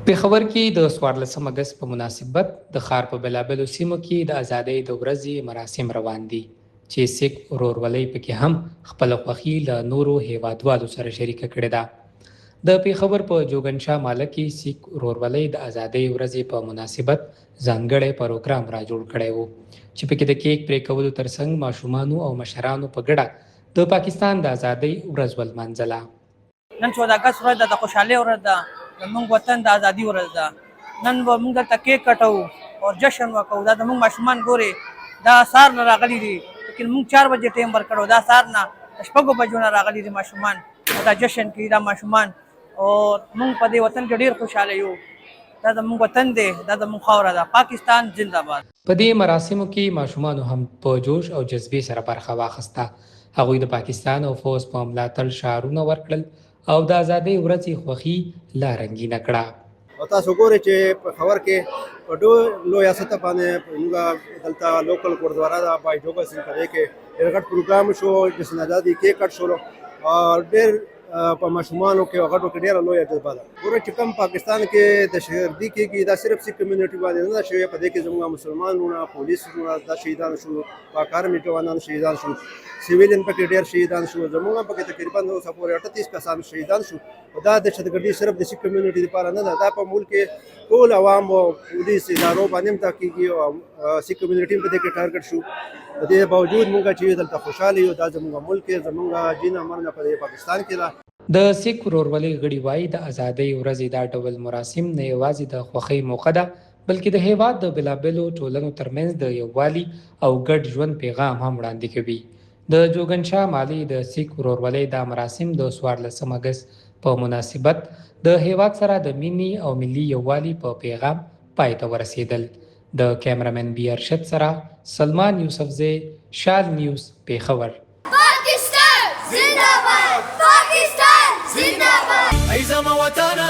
پېښور کې د 14 اګست په مناسبت د ښار په بېلابېلو سیمو کې د ازادۍ د ورځې مراسم روان دي چې سیک ورورولۍ پکې هم خپله خوښي له نورو هیوادوالو سره شریکه کړې ده. د پېښور په جوګنشاه ماله کې سیک ورورولۍ د ازادۍ ورځې په مناسبت ځانګړی پروګرام را جوړ کړی و چې پکې د کیک پرې کولو ترڅنګ ماشومانو او مشرانو په ګډه د پاکستان د ازادۍ ورځ ولمانځله. نن 14 اګست ورځ ده، د خوشحالۍ ورځ ده، زموږ وطن د ازادي ورځ ده. نن به موږ دلته کیک کټو او جشن وکړو. دا زموږ ماشومان ګوري، دا سهار نه راغلي دي، لیکن موږ 4 بجې ټایم ورکړو. دا سهار نه 6 بجو نه راغلي دي ماشومان، دا جشن کوي دا ماشومان، او موږ په دې وطن کې ډېر خوشحاله یو. دا زموږ وطن دی، دا زموږ خاوره ده. پاکستان زنده باد. په دې مراسمو کې ماشومانو هم په جوش او جذبې سره برخه واخیسته. هغوی د پاکستان او فوز په ملاتړ شعارونه ورکړل او د ازادۍ ورځې خوښي لا رنګینه کړه. او تاسو ګورئ چې په خبر کې په ډېر لویه سطح باندې موږ دلته لوکل ګوردوارا ده بای جوګه سیند په دې کې ډېر غټ پروګرام شو، جشن ازادي کیک کټ شو او ډېر په ماشومانو کې او غټو کې ډېره لویه جذبه ده. ګورئ چې کوم پاکستان کې دهشتګردي کېږي دا صرف سیک کمیونټي باندې نه ده شوې، په دې کې زموږ مسلمانونه، پولیسونه دا شهیدان شو، پاک آرمي جوانان شهیدان شو، سیویلین پکې ډېر شهیدان شو، زموږ هم پکې تقریبا اوسه پورې 38 کسان شهیدان شو. دا دهشتګردي صرف د سیک کمیونټي لپاره نه ده، دا په ملک کې ټول عوام او پولیس ادارو باندې هم دا کېږي او سیک کمیونټي په دې کې ټارګټ شو. د دې باوجود موږ چې دلته خوشحاله یو، دا زموږ ملک دی، زموږ جین امرنه په پاکستان کې ده. د سیک ورورولۍ غړي وایي د ازادۍ ورځې دا ډول مراسم نه یوازې د خوښۍ موقع ده، بلکې د هیواد د بېلابېلو ټولنو ترمنځ د یووالي او ګډ ژوند پیغام هم وړاندې کوي. د جوګنشاه مالې د سیک ورورولۍ دا مراسم د 14 اګست په مناسبت د هیواد سره د مینې او ملي یووالي په پیغام پای ته ورسېدل. د کیمرامین بي ارشد سره سلمان یوسفزی، شال نیوز، پېښور. پاکستان زنده باد، پاکستان زنده باد. ای زما وطنه